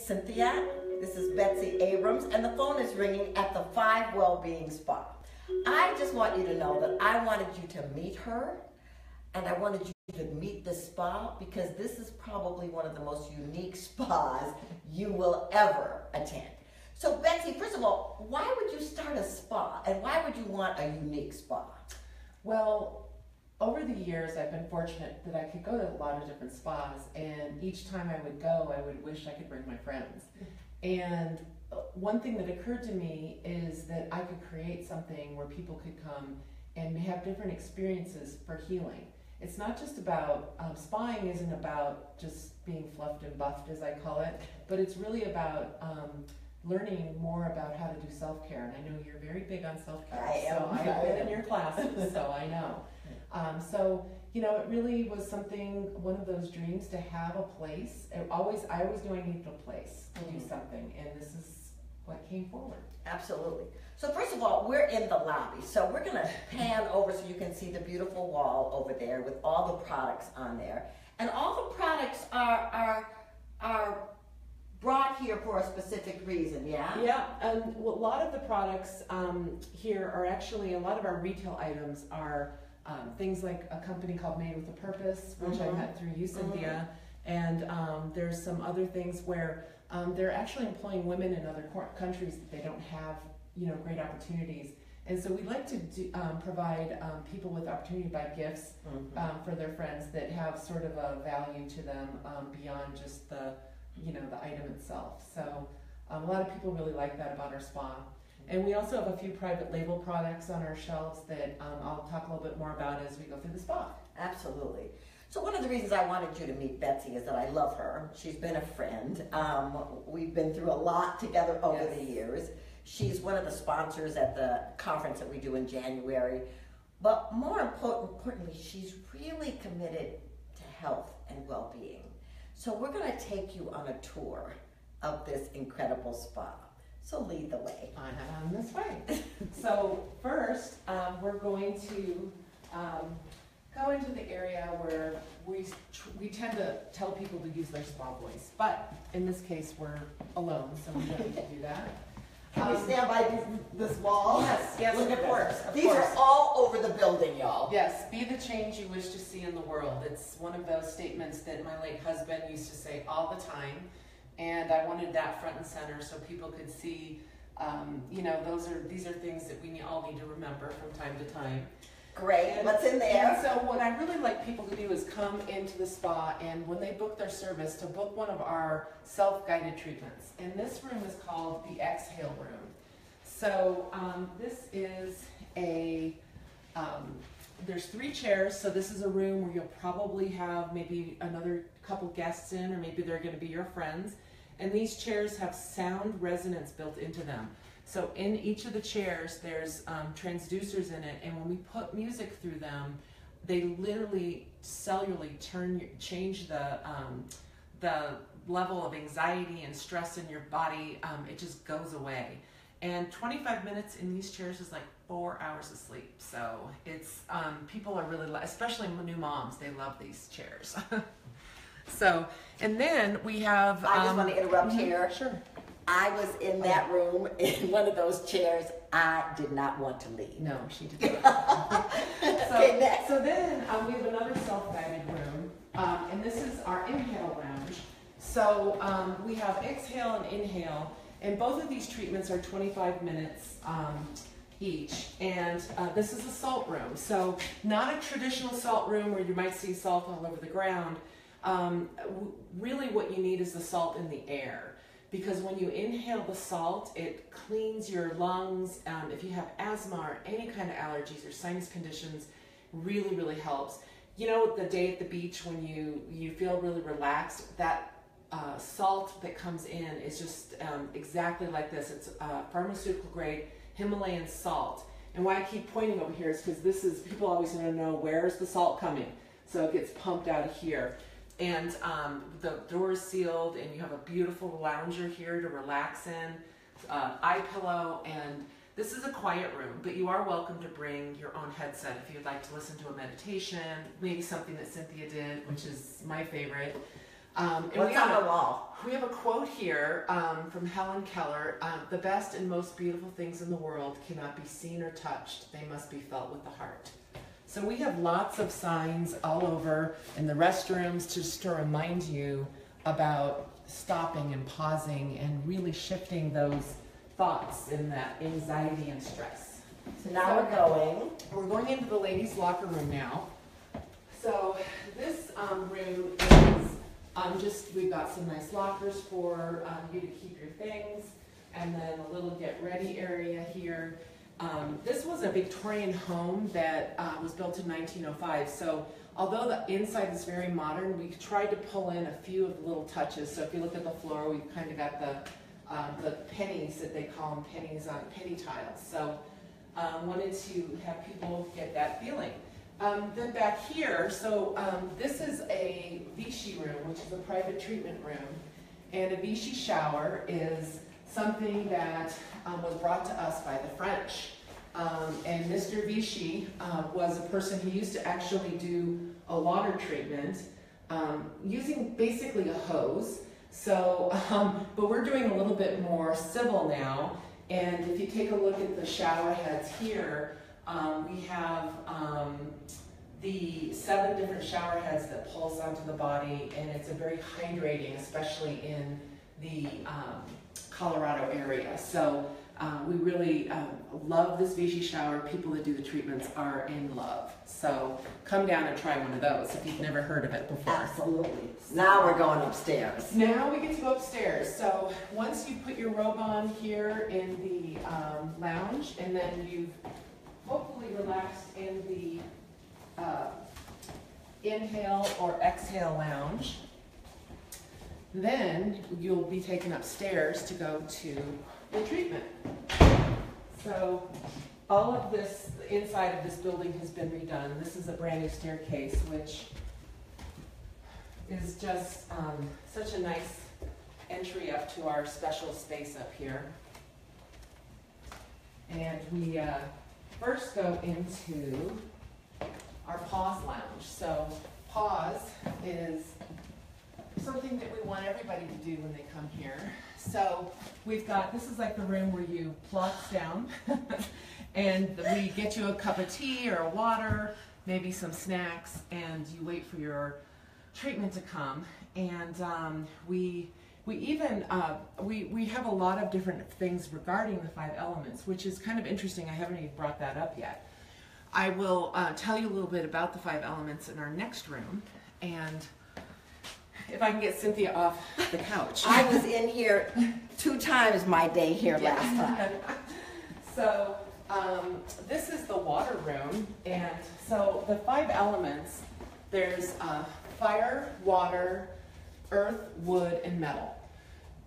It's Cynthia. This is Betsy Abrams, and the phone is ringing at the 5 Wellbeing Spa. I just want you to know that I wanted you to meet her, and I wanted you to meet the spa because this is probably one of the most unique spas you will ever attend. So Betsy, first of all, why would you start a spa, and why would you want a unique spa? Well, over the years, I've been fortunate that I could go to a lot of different spas, and each time I would go, I would wish I could bring my friends. And one thing that occurred to me is that I could create something where people could come and have different experiences for healing. It's not just about, spaing isn't about just being fluffed and buffed, as I call it, but it's really about learning more about how to do self-care. And I know you're very big on self-care, I've been in your classes, so I know. So, you know, it really was one of those dreams to have a place. I always knew I needed a place to do something, and this is what came forward. Absolutely. So first of all, we're in the lobby. So we're going to pan over so you can see the beautiful wall over there with all the products on there. And all the products are brought here for a specific reason, yeah? Yeah, and a lot of the products here are actually, a lot of our retail items are things like a company called Made with a Purpose, which I met through you, Cynthia, and there's some other things where they're actually employing women in other countries that they don't have, you know, great opportunities. And so we like to provide people with opportunity to buy gifts for their friends that have sort of a value to them beyond just the, you know, the item itself. So a lot of people really like that about our spa. And we also have a few private label products on our shelves that I'll talk a little bit more about as we go through the spa. Absolutely. So one of the reasons I wanted you to meet Betsy is that I love her. She's been a friend. We've been through a lot together over the years. She's one of the sponsors at the conference that we do in January. But more importantly, she's really committed to health and well-being. So we're going to take you on a tour of this incredible spa. So lead the way. On this way. So first, we're going to go into the area where we tend to tell people to use their spa voice, but in this case, we're alone, so we don't need to do that. Can we stand by this wall? Yes, Look of course. These are all over the building, y'all. Yes, be the change you wish to see in the world. It's one of those statements that my late husband used to say all the time. And I wanted that front and center so people could see, you know, these are things that we all need to remember from time to time. Great. What's in there? And so what I really like people to do is come into the spa, and when they book their service, to book one of our self-guided treatments. And this room is called the Exhale Room. So this is there's 3 chairs, so this is a room where you'll probably have maybe another couple guests in, or maybe they're going to be your friends. And these chairs have sound resonance built into them. So in each of the chairs, there's transducers in it, and when we put music through them, they literally cellularly change the level of anxiety and stress in your body. It just goes away. And 25 minutes in these chairs is like 4 hours of sleep. So it's people are really, especially new moms, they love these chairs. So, and then we have. I just want to interrupt here. Sure. I was in that room in one of those chairs. I did not want to leave. No, she did not. Okay, next. So then we have another self-guided room, and this is our inhale lounge. So we have exhale and inhale, and both of these treatments are 25 minutes each. And this is a salt room. So not a traditional salt room where you might see salt all over the ground. Really what you need is the salt in the air, because when you inhale the salt, it cleans your lungs. If you have asthma or any kind of allergies or sinus conditions, really, really helps. You know, the day at the beach when you feel really relaxed, that salt that comes in is just exactly like this. It's pharmaceutical grade Himalayan salt. And why I keep pointing over here is because people always want to know, where's the salt coming? So it gets pumped out of here. And the door is sealed, and you have a beautiful lounger here to relax in, eye pillow, and this is a quiet room, but you are welcome to bring your own headset if you'd like to listen to a meditation, maybe something that Cynthia did, which is my favorite. And What's on the wall? We have a quote here from Helen Keller. The best and most beautiful things in the world cannot be seen or touched. They must be felt with the heart. So we have lots of signs all over in the restrooms just to remind you about stopping and pausing and really shifting those thoughts and that anxiety and stress. So now we're going into the ladies' locker room now. So this room is we've got some nice lockers for you to keep your things, and then a little get ready area here. This was a Victorian home that was built in 1905. So although the inside is very modern, we tried to pull in a few of the little touches. So if you look at the floor, we've kind of got the pennies that they call them, pennies on penny tiles. So wanted to have people get that feeling. Then back here, so this is a Vichy room, which is a private treatment room. And a Vichy shower is something that was brought to us by the French. And Mr. Vichy was a person who used to actually do a water treatment using basically a hose. So, but we're doing a little bit more civil now. And if you take a look at the shower heads here, we have the 7 different shower heads that pulls onto the body, and it's a very hydrating, especially in the Colorado area. So we really love this Vichy shower. People that do the treatments are in love. So come down and try one of those if you've never heard of it before. Absolutely. Now we're going upstairs. Now we get to go upstairs. So once you put your robe on here in the lounge, and then you've hopefully relaxed in the inhale or exhale lounge, then you'll be taken upstairs to go to the treatment. So all of this, the inside of this building has been redone. This is a brand new staircase, which is just such a nice entry up to our special space up here. And we first go into our pause lounge. So pause is something that we want everybody to do when they come here. So we've got, this is like the room where you plop down and we get you a cup of tea or a water, maybe some snacks, and you wait for your treatment to come. And we even we have a lot of different things regarding the 5 elements, which is kind of interesting. I haven't even brought that up yet. I will tell you a little bit about the 5 elements in our next room, and if I can get Cynthia off the couch. I was in here 2 times my day here last time. So this is the water room, and so the 5 elements, there's fire, water, earth, wood, and metal.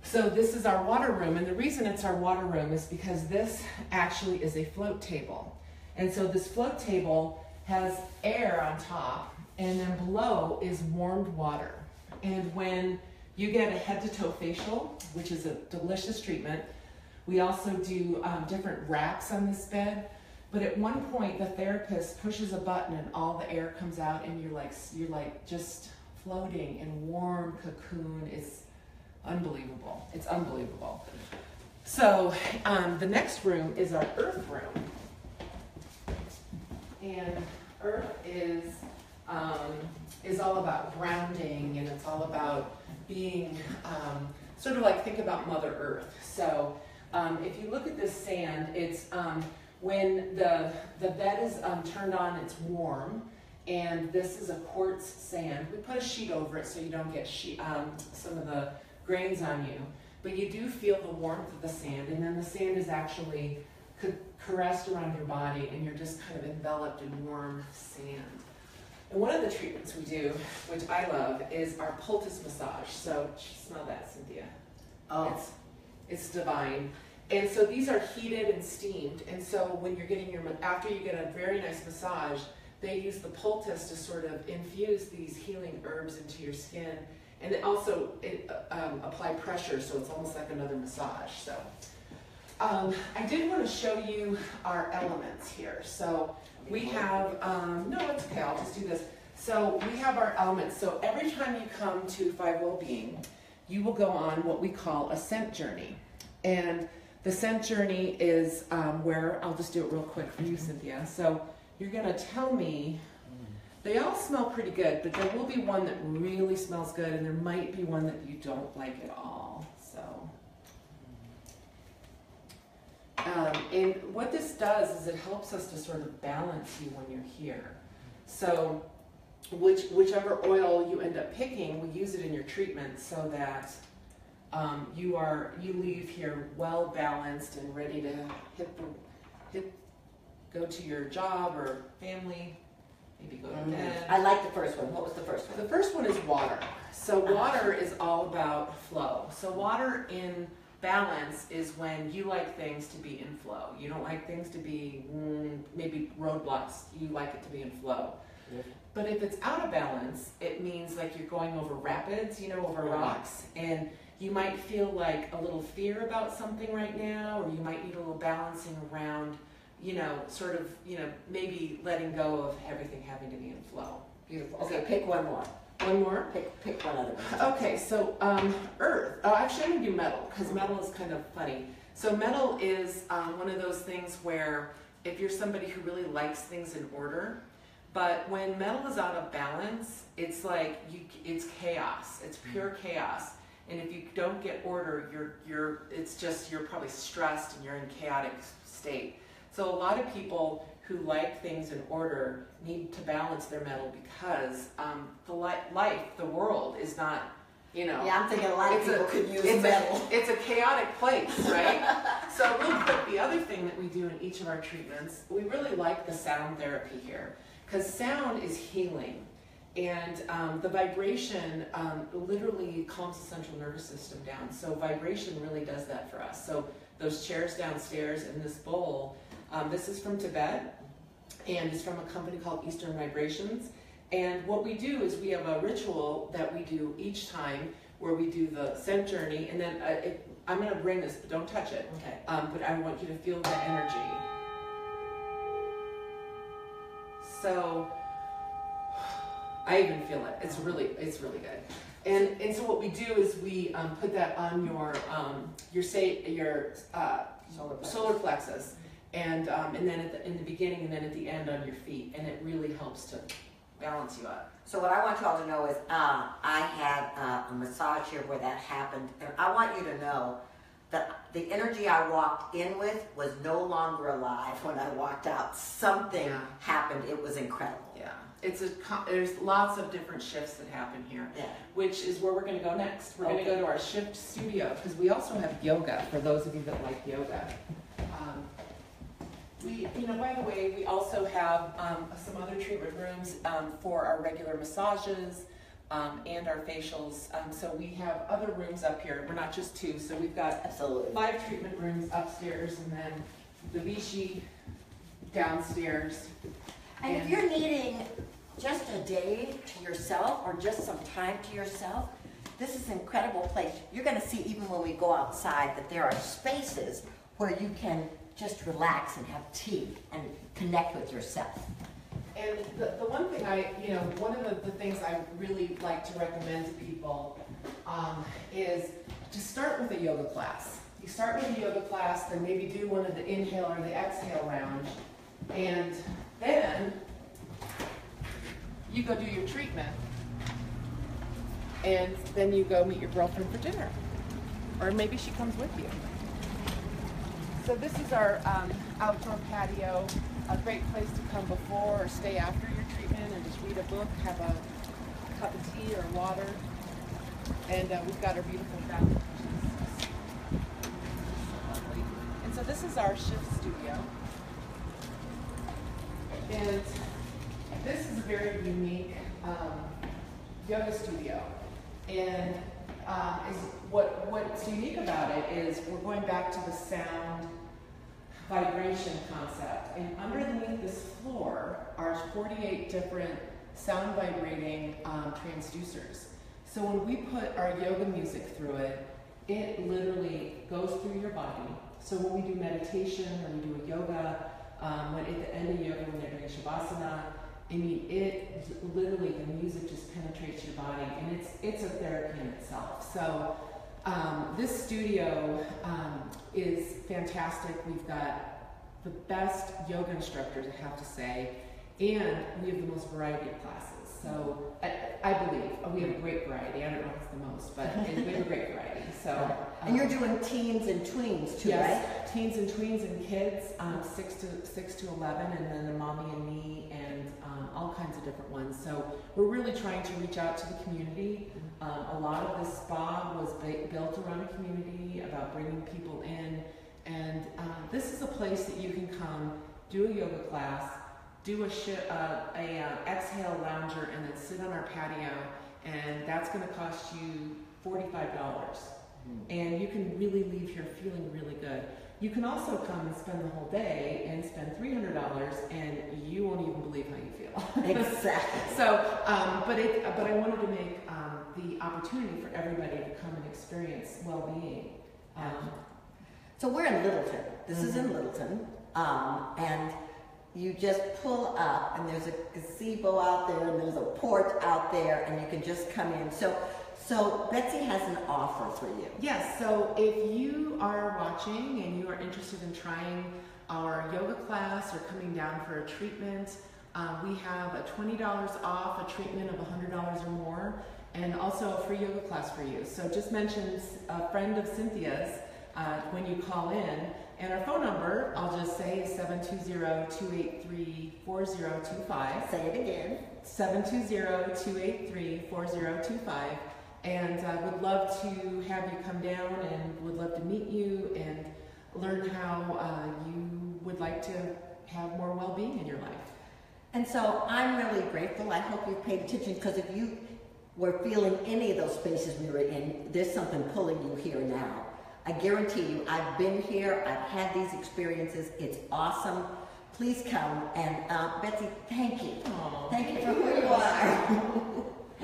So this is our water room, and the reason it's our water room is because this actually is a float table. And so this float table has air on top, and then below is warmed water. And when you get a head-to-toe facial, which is a delicious treatment, we also do different wraps on this bed. But at one point, the therapist pushes a button, and all the air comes out, and you're like just floating in warm cocoon. It's unbelievable. It's unbelievable. So the next room is our earth room. And earth is all about grounding, and it's all about being sort of like, think about Mother Earth. So if you look at this sand, it's when the bed is turned on, it's warm, and this is a quartz sand. We put a sheet over it so you don't get some of the grains on you, but you do feel the warmth of the sand, and then the sand is actually caressed around your body, and you're just kind of enveloped in warm sand. And one of the treatments we do, which I love, is our poultice massage. So smell that, Cynthia. Oh. It's divine. And so these are heated and steamed. And so when you're getting after you get a very nice massage, they use the poultice to sort of infuse these healing herbs into your skin. And also apply pressure, so it's almost like another massage. So I did want to show you our elements here. So we have, no, it's okay, I'll just do this. So we have our elements. So every time you come to 5 Wellbeing, you will go on what we call a scent journey. And the scent journey is where, I'll just do it real quick for you, Cynthia. So you're gonna tell me, they all smell pretty good, but there will be one that really smells good, and there might be one that you don't like at all. So, and what this does is it helps us to sort of balance you when you're here. So whichever oil you end up picking, we use it in your treatment so that you leave here well balanced and ready to go to your job or family, maybe go to bed. I like the first one. What was the first one? The first one is water. So water is all about flow. So water in balance is when you like things to be in flow. You don't like things to be maybe roadblocks. You like it to be in flow. But if it's out of balance, it means like you're going over rapids, over rocks, and you might feel like a little fear about something right now, or you might need a little balancing around, maybe letting go of everything having to be in flow. Beautiful. Okay, pick one more. One more? Pick one other one. Okay, so earth. Oh, actually, I'm going to do metal, because metal is kind of funny. So metal is one of those things where if you're somebody who really likes things in order, but when metal is out of balance, it's like it's chaos. It's pure chaos. And if you don't get order, you're probably stressed and you're in chaotic state. So a lot of people who like things in order need to balance their metal because the world is not, Yeah, I'm thinking a lot of people could use metal. It's a chaotic place, right? So real quick, the other thing that we do in each of our treatments, we really like the sound therapy here. Because sound is healing, and the vibration literally calms the central nervous system down. So vibration really does that for us. So those chairs downstairs and this bowl, this is from Tibet, and it's from a company called Eastern Vibrations. And what we do is we have a ritual that we do each time where we do the scent journey, and then I'm going to bring this, but don't touch it. Okay. But I want you to feel the energy. So I even feel it. It's really good. And so what we do is we put that on your solar plexus, and then in the beginning and then at the end on your feet, and it really helps to balance you up. So what I want you all to know is I had a massage here where that happened, and I want you to know that the energy I walked in with was no longer alive when I walked out. Something happened. It was incredible. Yeah, there's lots of different shifts that happen here, which is where we're going to go next. We're going to go to our shift studio because we also have yoga for those of you that like yoga. By the way, we also have some other treatment rooms for our regular massages and our facials. So we have other rooms up here. We're not just 2. So we've got 5 treatment rooms upstairs, and then the Vichy downstairs. And if you're needing just a day to yourself or just some time to yourself, this is an incredible place. You're going to see even when we go outside that there are spaces where you can just relax and have tea and connect with yourself. And the one thing one of the things I really like to recommend to people is to start with a yoga class. You start with a yoga class, then maybe do one of the inhale or the exhale round, and then you go do your treatment, and then you go meet your girlfriend for dinner, or maybe she comes with you. So this is our outdoor patio, a great place to come before or stay after your treatment and just read a book, have a cup of tea or water, and we've got our beautiful fountain. And so this is our shift studio, and this is a very unique yoga studio, and what's unique about it is we're going back to the sound vibration concept, and underneath this floor are 48 different sound vibrating transducers. So when we put our yoga music through it, it literally goes through your body. So when we do meditation, when we do a yoga, when at the end of yoga when you're doing shavasana, I mean, it literally, the music just penetrates your body, and it's a therapy in itself. So this studio is fantastic. We've got the best yoga instructors, I have to say, and we have the most variety of classes. So I believe we have a great variety. I don't know if it's the most, but we have a great variety. So and you're doing teens and tweens too, yes, right? Teens and tweens and kids, 6 to 11, and then the mommy and me, and all kinds of different ones. So we're really trying to reach out to the community. A lot of this spa was built around a community about bringing people in, and this is a place that you can come, do a yoga class, do a exhale lounger, and then sit on our patio, and that's going to cost you $45. And you can really leave here feeling really good. You can also come and spend the whole day and spend $300, and you won't even believe how you feel. Exactly. So, but I wanted to make the opportunity for everybody to come and experience well-being. So we're in Littleton. This is in Littleton, and you just pull up, and there's a gazebo out there, and there's a porch out there, and you can just come in. So Betsy has an offer for you. Yes, so if you are watching and you are interested in trying our yoga class or coming down for a treatment, we have a $20 off a treatment of $100 or more, and also a free yoga class for you. So just mention a friend of Cynthia's when you call in. And our phone number, I'll just say, is 720-283-4025. Say it again. 720-283-4025. And would love to have you come down, and would love to meet you and learn how you would like to have more well-being in your life. And so I'm really grateful. I hope you've paid attention, because if you were feeling any of those spaces we were in, there's something pulling you here now. I guarantee you, I've been here, I've had these experiences, it's awesome. Please come, and Betsy, thank you. Aww, thank you for who you are.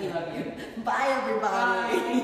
I love you. Bye, everybody. Bye.